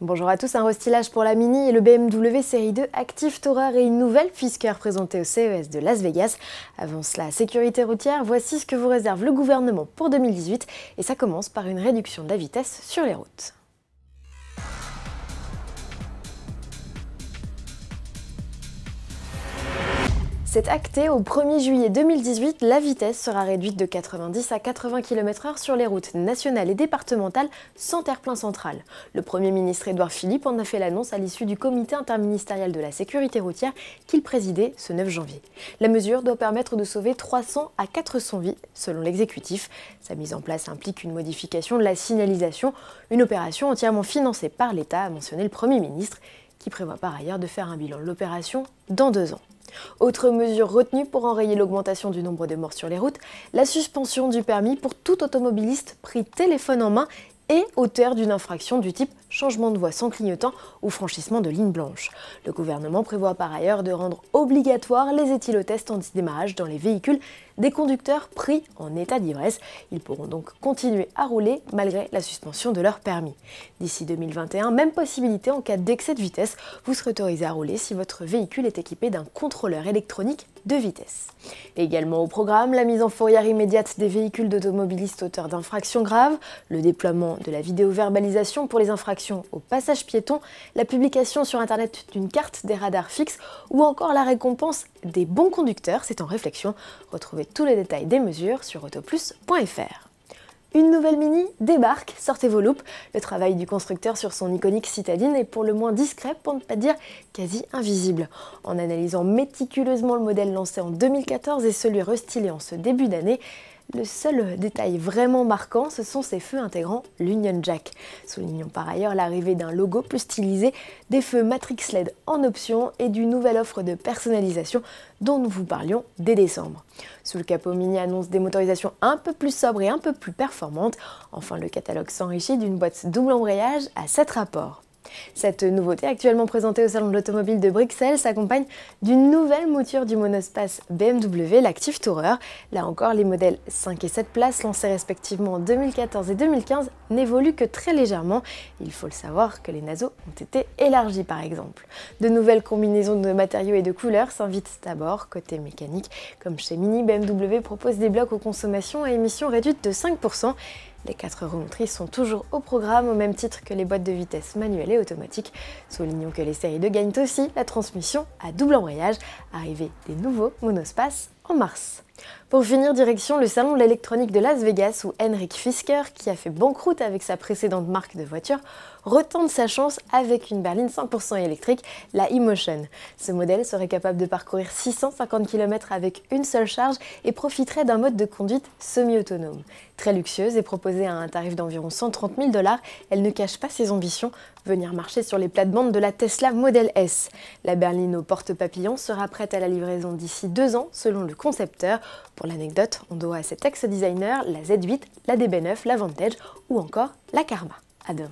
Bonjour à tous, un restylage pour la Mini et le BMW série 2 Active Tourer et une nouvelle Fisker présentée au CES de Las Vegas. Avant cela, sécurité routière, voici ce que vous réserve le gouvernement pour 2018 et ça commence par une réduction de la vitesse sur les routes. C'est acté, au 1er juillet 2018, la vitesse sera réduite de 90 à 80 km/h sur les routes nationales et départementales sans terre-plein central. Le Premier ministre Édouard Philippe en a fait l'annonce à l'issue du comité interministériel de la sécurité routière qu'il présidait ce 9 janvier. La mesure doit permettre de sauver 300 à 400 vies, selon l'exécutif. Sa mise en place implique une modification de la signalisation, une opération entièrement financée par l'État, a mentionné le Premier ministre, qui prévoit par ailleurs de faire un bilan de l'opération dans 2 ans. Autre mesure retenue pour enrayer l'augmentation du nombre de morts sur les routes, la suspension du permis pour tout automobiliste pris téléphone en main et auteur d'une infraction du type changement de voie sans clignotant ou franchissement de ligne blanche. Le gouvernement prévoit par ailleurs de rendre obligatoire les éthylotests anti-démarrage dans les véhicules des conducteurs pris en état d'ivresse. Ils pourront donc continuer à rouler malgré la suspension de leur permis. D'ici 2021, même possibilité en cas d'excès de vitesse, vous serez autorisé à rouler si votre véhicule est équipé d'un contrôleur électronique de vitesse. Également au programme, la mise en fourrière immédiate des véhicules d'automobilistes auteurs d'infractions graves, le déploiement de la vidéo-verbalisation pour les infractions au passage piéton, la publication sur internet d'une carte des radars fixes ou encore la récompense des bons conducteurs, c'est en réflexion. Retrouvez tous les détails des mesures sur autoplus.fr. Une nouvelle Mini débarque, sortez vos loupes. Le travail du constructeur sur son iconique citadine est pour le moins discret, pour ne pas dire quasi invisible. En analysant méticuleusement le modèle lancé en 2014 et celui restylé en ce début d'année, le seul détail vraiment marquant, ce sont ces feux intégrant l'Union Jack. Soulignons par ailleurs l'arrivée d'un logo plus stylisé, des feux Matrix LED en option et d'une nouvelle offre de personnalisation dont nous vous parlions dès décembre. Sous le capot, Mini annonce des motorisations un peu plus sobres et un peu plus performantes. Enfin, le catalogue s'enrichit d'une boîte double embrayage à 7 rapports. Cette nouveauté, actuellement présentée au Salon de l'Automobile de Bruxelles, s'accompagne d'une nouvelle mouture du monospace BMW, l'Active Tourer. Là encore, les modèles 5 et 7 places, lancés respectivement en 2014 et 2015, n'évoluent que très légèrement. Il faut le savoir que les naseaux ont été élargis par exemple. De nouvelles combinaisons de matériaux et de couleurs s'invitent à bord. Côté mécanique, comme chez Mini, BMW propose des blocs aux consommations à émissions réduites de 5%. Les 4 roues motrices sont toujours au programme, au même titre que les boîtes de vitesse manuelles et automatiques. Soulignons que les séries 2 gagnent aussi la transmission à double embrayage, arrivée des nouveaux monospaces en mars. Pour finir, direction le salon de l'électronique de Las Vegas où Henrik Fisker, qui a fait banqueroute avec sa précédente marque de voiture, retente sa chance avec une berline 100% électrique, la e-Motion. Ce modèle serait capable de parcourir 650 km avec une seule charge et profiterait d'un mode de conduite semi-autonome. Très luxueuse et proposée à un tarif d'environ 130 000 $, elle ne cache pas ses ambitions, venir marcher sur les plates-bandes de la Tesla Model S. La berline au porte-papillon sera prête à la livraison d'ici 2 ans selon le concepteur. Pour l'anecdote, on doit à cet ex-designer la Z8, la DB9, la Vantage ou encore la Karma. À demain.